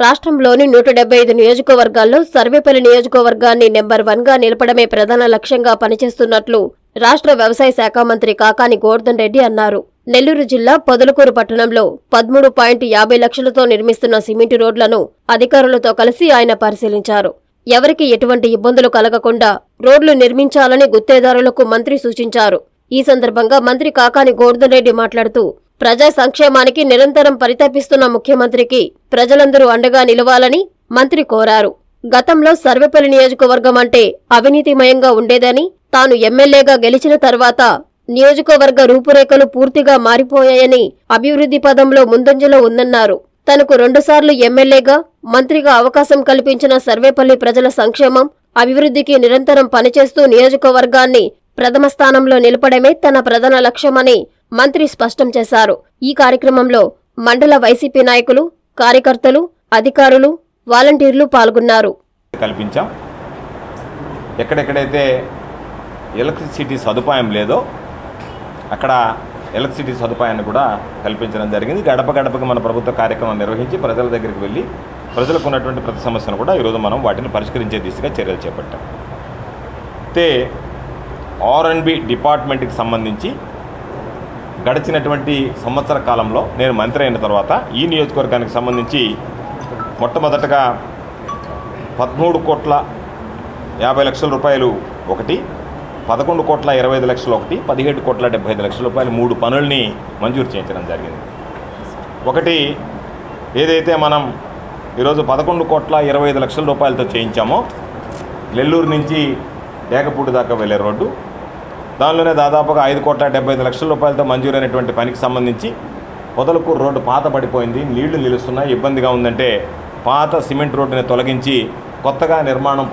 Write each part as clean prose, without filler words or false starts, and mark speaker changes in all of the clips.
Speaker 1: రాష్ట్రంలోని 175 నియోజకవర్గాల్లో సర్వేపల్లి నియోజకవర్గాన్ని నెంబర్ 1గా నిలపడమే ప్రధాన లక్ష్యంగా పనిచేస్తున్నట్లు రాష్ట్ర వ్యవసాయ శాఖ మంత్రి కాకాని గోవర్ధన్ రెడ్డి అన్నారు. నెల్లూరు జిల్లా పొదలకూరు పట్టణంలో 13.50 లక్షలతో నిర్మిస్తున్న సిమెంట్ రోడ్లను అధికారులతో కలిసి ఆయన పరిశీలించారు. ఎవరికి ఎటువంటి ఇబ్బందులు కలగకుండా రోడ్లు నిర్మించాలని గుత్తేదారులకు మంత్రి సూచించారు. ఈ సందర్భంగా మంత్రి కాకాని గోవర్ధన్ రెడ్డి మాట్లాడుతూ ప్రజా సంక్షేమానికి నిరంతరం పరితపిస్తున్న ముఖ్యమంత్రికి ప్రజలందరూ అండగా నిలవాలని మంత్రి కోరారు. గతంలో సర్వేపల్లి నియోజకవర్గం అంటే అవినీతిమయంగా ఉండేదని, తాను ఎమ్మెల్యేగా గెలిచిన తర్వాత నియోజకవర్గ రూపురేఖలు పూర్తిగా మారిపోయాయని, అభివృద్ధి పదంలో ముందంజలో ఉందన్నారు. తనకు 2 సార్లు ఎమ్మెల్యేగా, మంత్రిగా అవకాశం కల్పించిన సర్వేపల్లి ప్రజల సంక్షేమం, అభివృద్ధికి నిరంతరం పనిచేస్తూ నియోజకవర్గాన్ని ప్రథమ స్థానంలో నిలపడమే తన ప్రధాన లక్ష్యమని మంత్రి స్పష్టం చేశారు. ఈ కార్యక్రమంలో మండల వైసీపీ నాయకులు, కార్యకర్తలు, అధికారులు, వాలంటీర్లు పాల్గొన్నారు.
Speaker 2: కల్పించాం. ఎక్కడెక్కడైతే ఎలక్ట్రిసిటీ సదుపాయం లేదో అక్కడ ఎలక్ట్రిసిటీ సదుపాయాన్ని కూడా కల్పించడం జరిగింది. గడప గడపకి మన ప్రభుత్వ కార్యక్రమం నిర్వహించి ప్రజల దగ్గరికి వెళ్ళి ప్రజలకు ఉన్నటువంటి ప్రతి సమస్యను కూడా ఈరోజు మనం వాటిని పరిష్కరించే దిశగా చర్యలు చేపట్టాం. అయితే R&B డిపార్ట్మెంట్కి సంబంధించి గడిచినటువంటి సంవత్సర కాలంలో నేను మంత్రి అయిన తర్వాత ఈ నియోజకవర్గానికి సంబంధించి మొట్టమొదటగా 13,50,00,000 రూపాయలు ఒకటి, 11,25,00,000 ఒకటి, 17,75,00,000 రూపాయలు 3 పనుల్ని మంజూరు చేయించడం జరిగింది. ఒకటి ఏదైతే మనం ఈరోజు 11,25,00,000 రూపాయలతో చేయించామో నెల్లూరు నుంచి డేగపూడి దాకా వెళ్ళే రోడ్డు, దానిలోనే దాదాపుగా 5,75,00,000 రూపాయలతో మంజూరైనటువంటి పనికి సంబంధించి పొదలకూరు రోడ్డు పాత పడిపోయింది, నీళ్లు నిలుస్తున్నాయి, ఇబ్బందిగా ఉందంటే పాత సిమెంట్ రోడ్డుని తొలగించి కొత్తగా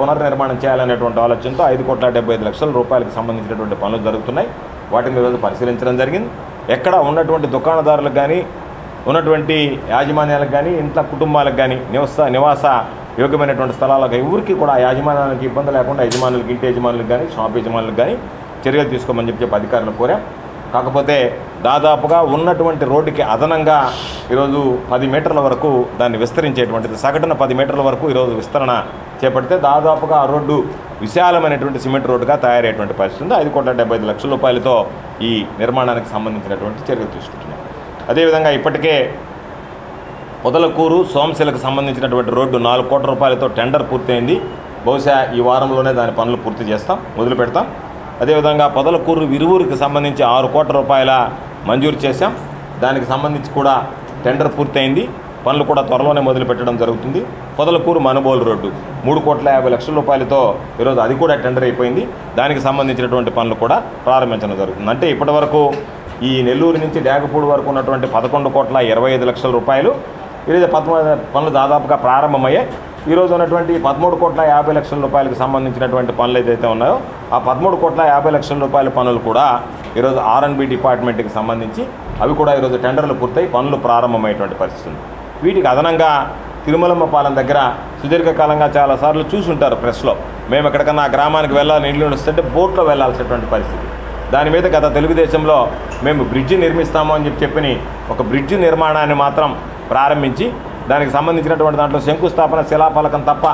Speaker 2: పునర్నిర్మాణం చేయాలనేటువంటి ఆలోచనతో 5,75,00,000 రూపాయలకు సంబంధించినటువంటి పనులు జరుగుతున్నాయి. వాటిని ఈరోజు పరిశీలించడం జరిగింది. ఎక్కడ ఉన్నటువంటి దుకాణదారులకు కానీ, ఉన్నటువంటి యాజమాన్యాలకు కానీ, ఇంట్లో కుటుంబాలకు కానీ, నివాస యోగ్యమైనటువంటి స్థలాలకు ఎవరికి కూడా యాజమాన్యానికి ఇబ్బంది లేకుండా యజమానులకి, ఇంటి యజమానులకు కానీ, షాప్ యజమానులకు కానీ చర్యలు తీసుకోమని చెప్పి అధికారులను కోరాం. కాకపోతే దాదాపుగా ఉన్నటువంటి రోడ్డుకి అదనంగా ఈరోజు 10 మీటర్ల వరకు దాన్ని విస్తరించేటువంటిది, సగటున 10 మీటర్ల వరకు ఈరోజు విస్తరణ చేపడితే దాదాపుగా ఆ రోడ్డు విశాలమైనటువంటి సిమెంట్ రోడ్డుగా తయారయ్యేటువంటి పరిస్థితి ఉంది. 5,75,00,000 రూపాయలతో ఈ నిర్మాణానికి సంబంధించినటువంటి చర్యలు తీసుకుంటున్నాం. అదేవిధంగా ఇప్పటికే పొదలకూరు సోమశిలకు సంబంధించినటువంటి రోడ్డు 4 కోట్ల రూపాయలతో టెండర్ పూర్తయింది. బహుశా ఈ వారంలోనే దాని పనులు పూర్తి చేస్తాం, మొదలు పెడతాం. అదేవిధంగా పొదలకూరు విరువురికి సంబంధించి 6 కోట్ల రూపాయల మంజూరు చేశాం. దానికి సంబంధించి కూడా టెండర్ పూర్తయింది, పనులు కూడా త్వరలోనే మొదలు పెట్టడం జరుగుతుంది. పొదలకూరు మనుబోలు రోడ్డు 3,50,00,000 రూపాయలతో ఈరోజు అది కూడా టెండర్ అయిపోయింది. దానికి సంబంధించినటువంటి పనులు కూడా ప్రారంభించడం జరుగుతుంది. అంటే ఇప్పటివరకు ఈ నెల్లూరు నుంచి డేగపూడి వరకు ఉన్నటువంటి 11,25,00,000 రూపాయలు ఈరోజు 13 పనులు దాదాపుగా ప్రారంభమయ్యాయి. ఈరోజు ఉన్నటువంటి 13,50,00,000 రూపాయలకు సంబంధించినటువంటి పనులు ఏదైతే ఉన్నాయో ఆ 13,50,00,000 రూపాయల పనులు కూడా ఈరోజు R&B డిపార్ట్మెంట్కి సంబంధించి అవి కూడా ఈరోజు టెండర్లు పూర్తయి పనులు ప్రారంభమయ్యేటువంటి పరిస్థితి ఉంది. వీటికి అదనంగా తిరుమలమ్మపాలెం దగ్గర సుదీర్ఘకాలంగా చాలాసార్లు చూసుంటారు ప్రెస్లో, మేము ఎక్కడికన్నా ఆ గ్రామానికి వెళ్ళాలి, నీళ్ళు వస్తుంటే బోట్లో వెళ్లాల్సినటువంటి పరిస్థితి. దాని మీద గత తెలుగుదేశంలో మేము బ్రిడ్జి నిర్మిస్తాము అని చెప్పి ఒక బ్రిడ్జి నిర్మాణాన్ని మాత్రం ప్రారంభించి దానికి సంబంధించినటువంటి దాంట్లో శంకుస్థాపన శిలాఫలకం తప్ప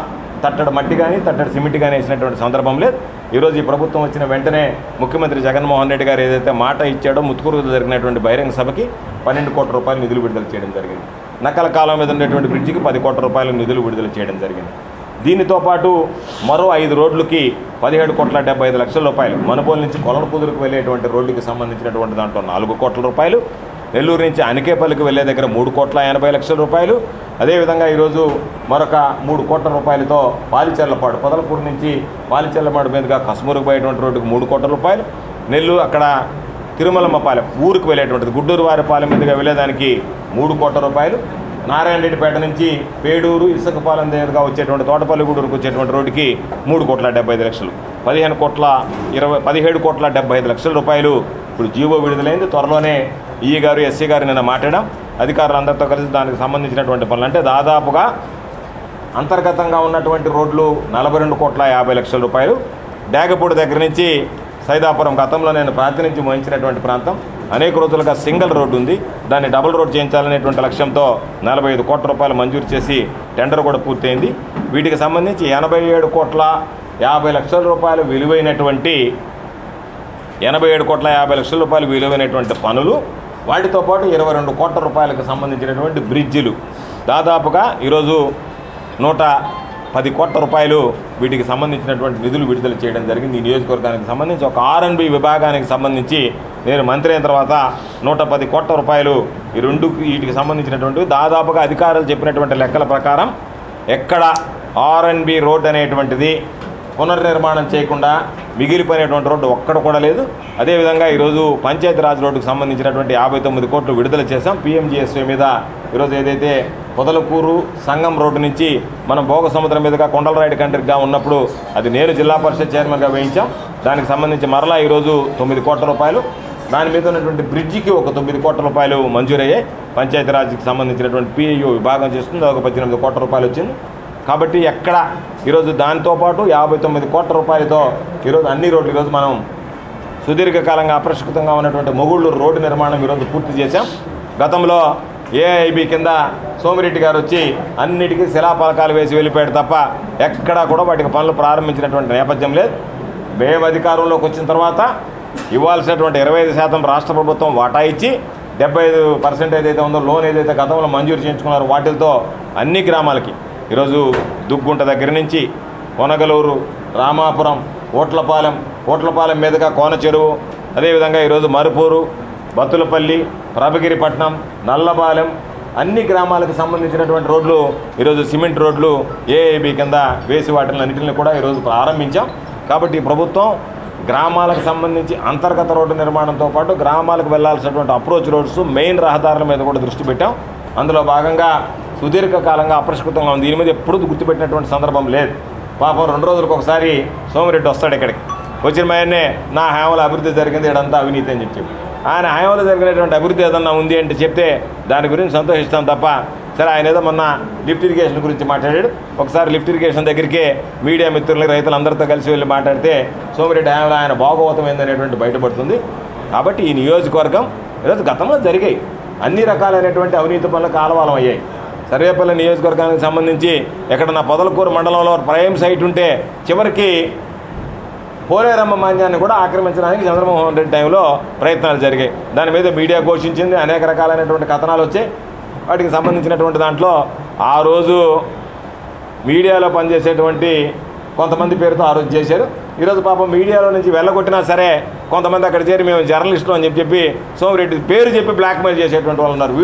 Speaker 2: తట్టడు మట్టి కానీ తట్టడు సిమెంట్ కానీ వేసినటువంటి సందర్భం లేదు. ఈరోజు ఈ ప్రభుత్వం వచ్చిన వెంటనే ముఖ్యమంత్రి జగన్మోహన్ రెడ్డి గారు ఏదైతే మాట ఇచ్చాడో ముత్తుకూరులో జరిగినటువంటి బహిరంగ సభకి 12 కోట్ల రూపాయలు నిధులు విడుదల చేయడం జరిగింది. నక్కల కాలం మీద ఉండేటువంటి బ్రిడ్జికి 10 కోట్ల రూపాయలు నిధులు విడుదల చేయడం జరిగింది. దీనితో పాటు మరో 5 రోడ్లకి 17,75,00,000 రూపాయలు, మనుబోలు నుంచి కొలనకూదురుకు వెళ్ళేటువంటి రోడ్డుకి సంబంధించినటువంటి దాంట్లో 4 కోట్ల రూపాయలు, నెల్లూరు నుంచి అనికేపల్లికి వెళ్ళే దగ్గర 3,80,00,000 రూపాయలు, అదేవిధంగా ఈరోజు మరొక 3 కోట్ల రూపాయలతో పాలిచెర్లపాడు పొదలకూరు నుంచి పాలిచెర్లపాడు మీదుగా కస్మూరుకు పోయేటువంటి రోడ్డుకు 3 కోట్ల రూపాయలు, నెల్లూరు అక్కడ తిరుమలమ్మపాలెం ఊరికి వెళ్ళేటువంటిది గుడ్డూరు వారిపాలెం మీదుగా వెళ్ళేదానికి 3 కోట్ల రూపాయలు, నారాయణరెడ్డిపేట నుంచి పేడూరు ఇసుకపాలెం దగ్గరగా వచ్చేటువంటి తోటపల్లి గూడూరుకు వచ్చేటువంటి రోడ్డుకి 3,75,00,000, 17,75,00,000 రూపాయలు ఇప్పుడు జీవో విడుదలైంది. త్వరలోనే ఈఈ గారు ఎస్సీ గారు నిన్న మాట్లాడాం, అధికారులందరితో కలిసి దానికి సంబంధించినటువంటి పనులు. అంటే దాదాపుగా అంతర్గతంగా ఉన్నటువంటి రోడ్లు 42,50,00,000 రూపాయలు, డేగపూడి దగ్గర నుంచి సైదాపురం గతంలో నేను ప్రాతినిధ్యం వహించినటువంటి ప్రాంతం. అనేక రోజులుగా సింగిల్ రోడ్డు ఉంది, దాన్ని డబుల్ రోడ్ చేయించాలనేటువంటి లక్ష్యంతో 45 కోట్ల రూపాయలు మంజూరు చేసి టెండర్ కూడా పూర్తయింది. వీటికి సంబంధించి 87,50,00,000 రూపాయలు విలువైనటువంటి 87,50,00,000 విలువైనటువంటి పనులు, వాటితో పాటు 22 కోట్ల రూపాయలకు సంబంధించినటువంటి బ్రిడ్జిలు, దాదాపుగా ఈరోజు 110 కోట్ల రూపాయలు వీటికి సంబంధించినటువంటి నిధులు విడుదల చేయడం జరిగింది. ఈ నియోజకవర్గానికి సంబంధించి ఒక R&B విభాగానికి సంబంధించి నేను మంత్రి అయిన తర్వాత 110 కోట్ల రూపాయలు వీటికి సంబంధించినటువంటివి. దాదాపుగా అధికారులు చెప్పినటువంటి లెక్కల ప్రకారం ఎక్కడ R&B రోడ్ అనేటువంటిది పునర్నిర్మాణం చేయకుండా మిగిలిపోయినటువంటి రోడ్డు ఒక్కడ కూడా లేదు. అదేవిధంగా ఈరోజు పంచాయతీరాజ్ రోడ్డుకు సంబంధించినటువంటి 59 కోట్లు విడుదల చేశాం. PMGSY మీద ఈరోజు ఏదైతే పొదలకూరు సంగం రోడ్డు నుంచి మనం భోగ సముద్రం మీదుగా కొండలరాయుడు కంట్రీగా ఉన్నప్పుడు అది నేను జిల్లా పరిషత్ చైర్మన్గా వేయించాం. దానికి సంబంధించి మరలా ఈరోజు 9 కోట్ల రూపాయలు, దాని మీద ఉన్నటువంటి బ్రిడ్జికి ఒక 9 కోట్ల రూపాయలు మంజూరయ్యాయి. పంచాయతీరాజ్కి సంబంధించినటువంటి PIO విభాగం చేస్తుంది, ఒక 18 కోట్ల రూపాయలు వచ్చింది. కాబట్టి ఎక్కడ ఈరోజు దాంతోపాటు 59 కోట్ల రూపాయలతో ఈరోజు అన్ని రోడ్లు ఈరోజు మనం సుదీర్ఘకాలంగా అప్రస్తుతంగా ఉన్నటువంటి మొగుళ్ళూరు రోడ్డు నిర్మాణం ఈరోజు పూర్తి చేశాం. గతంలో AIB కింద సోమిరెడ్డి గారు వచ్చి అన్నిటికీ శిలాఫలకాలు వేసి వెళ్ళిపోయాడు తప్ప ఎక్కడా కూడా వాటికి పనులు ప్రారంభించినటువంటి నేపథ్యం లేదు. మేము అధికారంలోకి వచ్చిన తర్వాత ఇవ్వాల్సినటువంటి 25% రాష్ట్ర ప్రభుత్వం వాటా ఇచ్చి 75% ఏదైతే ఉందో లోన్ ఏదైతే గతంలో మంజూరు చేయించుకున్నారో వాటితో అన్ని గ్రామాలకి ఈరోజు దుగ్గుంట దగ్గర నుంచి కొనగలూరు, రామాపురం, ఓట్లపాలెం మీదుగా కోన చెరువు, అదేవిధంగా ఈరోజు మరుపూరు, బత్తులపల్లి, ప్రభగిరిపట్నం, నల్లపాలెం అన్ని గ్రామాలకు సంబంధించినటువంటి రోడ్లు ఈరోజు సిమెంట్ రోడ్లు AIB కింద వేసి వాటిని కూడా ఈరోజు ప్రారంభించాం. కాబట్టి ఈ ప్రభుత్వం గ్రామాలకు సంబంధించి అంతర్గత రోడ్డు నిర్మాణంతో పాటు గ్రామాలకు వెళ్లాల్సినటువంటి అప్రోచ్ రోడ్స్, మెయిన్ రహదారుల మీద కూడా దృష్టి పెట్టాం. అందులో భాగంగా సుదీర్ఘకాలంగా అప్రస్తుతంగా ఉంది. దీని మీద ఎప్పుడూ గుర్తుపెట్టినటువంటి సందర్భం లేదు. పాపం 2 రోజులకు ఒకసారి సోమిరెడ్డి వస్తాడు ఇక్కడికి, వచ్చిన ఆయన్నే నా హయాంలో అభివృద్ధి జరిగింది, ఇదంతా అవినీతి అని చెప్పి ఆయన హయాంలో జరిగినటువంటి అభివృద్ధి ఏదన్నా ఉంది అంటే చెప్తే దాని గురించి సంతోషిస్తాం తప్ప, సరే ఆయన ఏదో మొన్న లిఫ్ట్ ఇరిగేషన్ గురించి మాట్లాడాడు. ఒకసారి లిఫ్ట్ ఇరిగేషన్ దగ్గరికి మీడియా మిత్రులు, రైతులందరితో కలిసి వెళ్ళి మాట్లాడితే సోమిరెడ్డి హయాంలో ఆయన భాగవతం ఏందనేటువంటి బయటపడుతుంది. కాబట్టి ఈ నియోజకవర్గం ఈరోజు గతంలో జరిగాయి అన్ని రకాలైనటువంటి అవినీతి పనులకు ఆలవాలం అయ్యాయి. సర్వేపల్లి నియోజకవర్గానికి సంబంధించి ఎక్కడన్నా పొదలకూరు మండలంలో ప్రైమ్ సైట్ ఉంటే చివరికి పోలేరమ్మ మాన్యాన్ని కూడా ఆక్రమించడానికి చంద్రమోహన్ రెడ్డి టైంలో ప్రయత్నాలు జరిగాయి. దాని మీద మీడియా ఘోషించింది, అనేక రకాలైనటువంటి కథనాలు వచ్చాయి. వాటికి సంబంధించినటువంటి దాంట్లో ఆ రోజు మీడియాలో పనిచేసేటువంటి కొంతమంది పేరుతో ఆ రోజు చేశారు. ఈరోజు పాపం మీడియాలో నుంచి వెళ్ళగొట్టినా సరే కొంతమంది అక్కడ చేరి మేము జర్నలిస్టులు అని చెప్పి సోమిరెడ్డి పేరు చెప్పి బ్లాక్మెయిల్ చేసేటువంటి వాళ్ళు ఉన్నారు.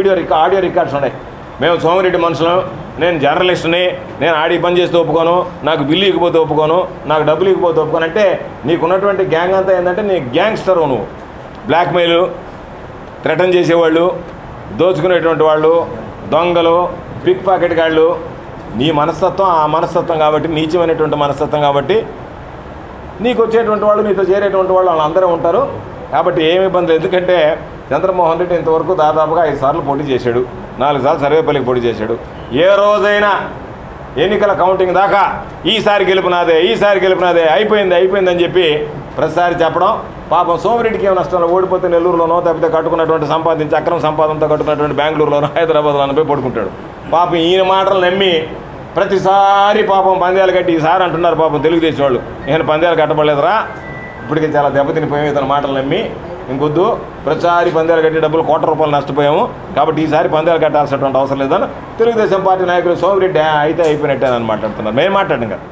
Speaker 2: ఆడియో రికార్డ్స్ ఉన్నాయి. మేము సోమిరెడ్డి మనుషులు, నేను జర్నలిస్టుని, నేను ఆడి పని చేస్తే ఒప్పుకోను, నాకు బిల్లు ఇకపోతే ఒప్పుకోను, నాకు డబ్బులు ఇకపోతే ఒప్పుకోను అంటే నీకున్నటువంటి గ్యాంగ్ అంతా ఏంటంటే నీ గ్యాంగ్స్టర్, నువ్వు బ్లాక్మెయిల్, థ్రెటన్ చేసేవాళ్ళు, దోచుకునేటువంటి వాళ్ళు, దొంగలు, పిక్ పాకెట్ గాళ్ళు, నీ మనస్తత్వం ఆ మనస్తత్వం కాబట్టి, నీచమైనటువంటి మనస్తత్వం కాబట్టి నీకు వచ్చేటువంటి వాళ్ళు, నీతో చేరేటువంటి వాళ్ళు వాళ్ళందరూ ఉంటారు. కాబట్టి ఏమి ఇబ్బంది. ఎందుకంటే చంద్రమోహన్ రెడ్డి ఇంతవరకు దాదాపుగా 5 సార్లు పోటీ చేశాడు, 4 సార్లు సర్వేపల్లికి పోటీ చేశాడు. ఏ రోజైనా ఎన్నికల కౌంటింగ్ దాకా ఈసారి గెలుపునాదే అయిపోయిందని చెప్పి ప్రతిసారి చెప్పడం. పాపం సోమిరెడ్డికి ఏమైనా నష్టంలో ఓడిపోతే నెల్లూరులోనో తప్పితే కట్టుకున్నటువంటి సంపాదించి అక్రమ సంపాదనతో కట్టుకున్నటువంటి బెంగళూరులోనో హైదరాబాద్లోనో పోయి పడుకుంటాడు. పాపం ఈయన మాటలు నమ్మి ప్రతిసారి పాపం పందేలు కట్టి ఈసారి అంటున్నారు పాపం తెలుగుదేశం వాళ్ళు, నేను పందేలు కట్టబడలేదురా, ఇప్పటికీ చాలా దెబ్బతినిపోయాము ఇతని మాటలు నమ్మి, ఇంకొద్దు ప్రతిసారి పందేలు కట్టి డబ్బులు కోట్ల రూపాయలు నష్టపోయాము, కాబట్టి ఈసారి పందేలు కట్టాల్సినటువంటి అవసరం లేదని తెలుగుదేశం పార్టీ నాయకులు సోమిరెడ్డి అయితే అయిపోయినట్టే అని మాట్లాడుతున్నారు. మేము మాట్లాడినాం కదా.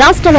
Speaker 1: రాష్ట్ర